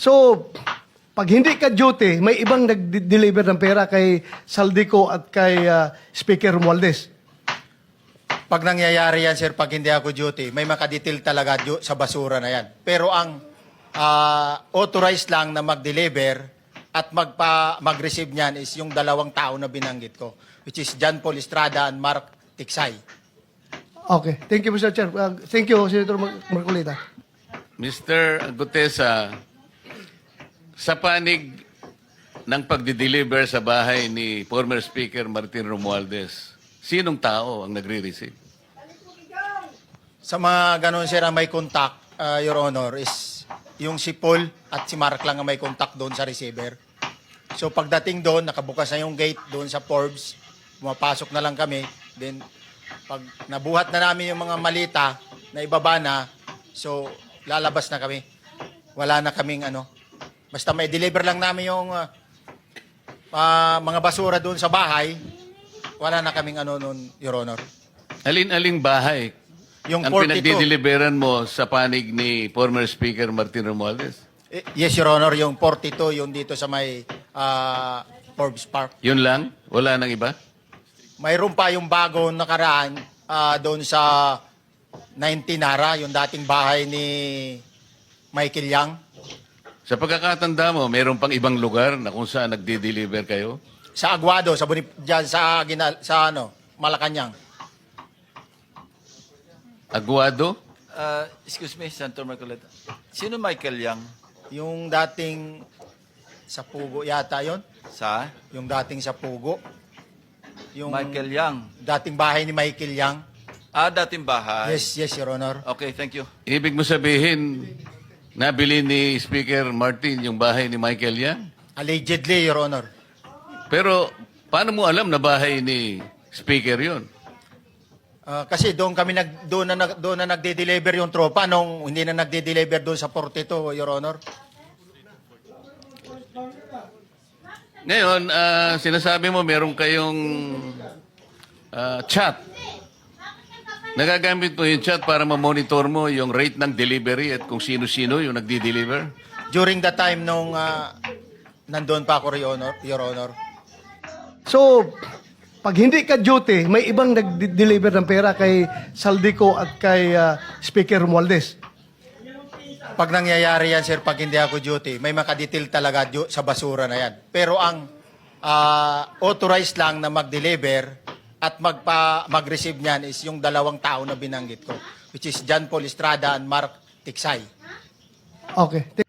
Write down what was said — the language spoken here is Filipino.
So, pag hindi ka duty, may ibang nag-deliver ng pera kay Saldico at kay Speaker Romualdez. Pag nangyayari yan, sir, pag hindi ako duty, may makadetail talaga sa basura na yan. Pero ang authorized lang na mag-deliver at mag-receive niyan is yung dalawang tao na binanggit ko, which is John Paul Estrada and Mark Tiksay. Okay. Thank you, Mr. Chair. Thank you, Senator Marcolita. Mr. Gutesa, sa panig ng pagdi-deliver sa bahay ni former Speaker Martin Romualdez, sinong tao ang nagre-receive? Sa mga ganun, sir, ang may contact, Your Honor, is yung si Paul at si Mark lang ang may contact doon sa receiver. So pagdating doon, nakabukas na yung gate doon sa Forbes, pumapasok na lang kami. Then pag nabuhat na namin yung mga malita na ibaba na, so lalabas na kami. Wala na kaming basta may deliver lang namin yung mga basura doon sa bahay, wala na kaming noon, Your Honor. Alin-aling bahay Yung ang 42. pinagdi-deliveran mo sa panig ni former Speaker Martin Romualdez? Yes, Your Honor, yung 42, yung dito sa may Forbes Park. Yun lang? Wala nang iba? Mayroon pa yung bago nakaraan doon sa 19 Nara, yung dating bahay ni Michael Yang. Sa pagkakatanda mo, mayroon pang ibang lugar na kung saan nagdi-deliver kayo? Sa Aguado, dyan sa Malacanang. Aguado? Excuse me, Senator Marcoleta. Sino Michael Yang? Yung dating sa Pugo yata yon, Sa? yung dating sa Pugo. Yung Michael Yang. dating bahay ni Michael Yang. Dating bahay. Yes, Your Honor. Okay, thank you. Ibig mo sabihin, nabili ni Speaker Martin yung bahay ni Michael Yang? Allegedly, Your Honor. Pero paano mo alam na bahay ni Speaker yon? Kasi doon na nagde-deliver yung tropa nung hindi na nagde-deliver doon sa 42, Your Honor. Ngayon, sinasabi mo meron kayong chat. Nagagamit mo yung chat para ma-monitor mo yung rate ng delivery at kung sino-sino yung nagdi-deliver? During the time nung nandun pa ako, Your Honor. So, pag hindi ka duty, may ibang nag-deliver ng pera kay Saldico at kay Speaker Romualdez. Pag nangyayari yan, sir, pag hindi ako duty, may makadetail talaga sa basura na yan. Pero ang authorized lang na mag-deliver at mag-receive niyan is yung dalawang tao na binanggit ko, which is John Paul Estrada and Mark Tiksay. Okay.